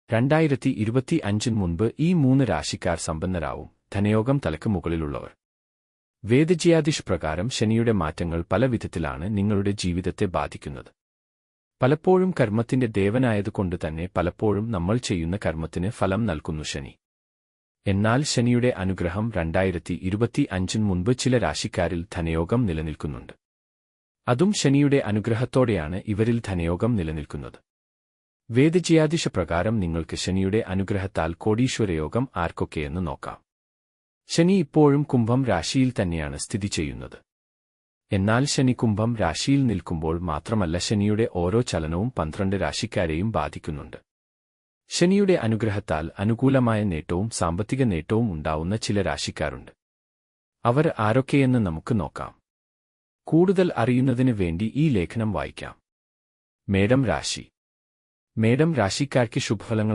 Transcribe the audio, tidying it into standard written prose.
2025 മുൻപ് ഈ 3 രാശിക്കാർ സമ്പന്നരാവും. ധനയോഗം തലക്ക് മുകളിലുള്ളവർ. വേദജ്യോതിഷ് പ്രകാരം ശനിയുടെ മാറ്റങ്ങൾ പല വിധത്തിലാണ് നിങ്ങളുടെ ജീവിതത്തെ ബാധിക്കുന്നത്. പലപ്പോഴും കർമ്മത്തിന്റെ ദേവനായതുകൊണ്ട് തന്നെ പലപ്പോഴും നമ്മൾ ചെയ്യുന്ന കർമ്മത്തിന് ഫലം നൽകുന്നു ശനി. എന്നാൽ ശനിയുടെ അനുഗ്രഹം 2025 മുൻപ് ചില രാശിക്കാരിൽ ധനയോഗം നിലനിൽക്കുന്നുണ്ട്. അതും ശനിയുടെ അനുഗ്രഹത്തോടെയാണ് ഇവരിൽ ധനയോഗം നിലനിൽക്കുന്നത്. വേദജ്യോതിഷ പ്രകാരം നിങ്ങൾക്ക് ശനിയുടെ അനുഗ്രഹത്താൽ കോടീശ്വരയോഗം ആർക്കൊക്കെയെന്ന് നോക്കാം. ശനി ഇപ്പോഴും കുംഭം രാശിയിൽ തന്നെയാണ് സ്ഥിതി ചെയ്യുന്നത്. എന്നാൽ ശനി കുംഭം രാശിയിൽ നിൽക്കുമ്പോൾ മാത്രമല്ല ശനിയുടെ ഓരോ ചലനവും 12 രാശിക്കാരെയും ബാധിക്കുന്നുണ്ട്. ശനിയുടെ അനുഗ്രഹത്താൽ അനുകൂലമായ നേട്ടവും സാമ്പത്തിക നേട്ടവും ഉണ്ടാവുന്ന ചില രാശിക്കാരുണ്ട്. അവർ ആരൊക്കെയെന്ന് നമുക്ക് നോക്കാം. കൂടുതൽ അറിയുന്നതിന് വേണ്ടി ഈ ലേഖനം വായിക്കാം. മേടം രാശി. മേടം രാശിക്കാർക്ക് ശുഭഫലങ്ങൾ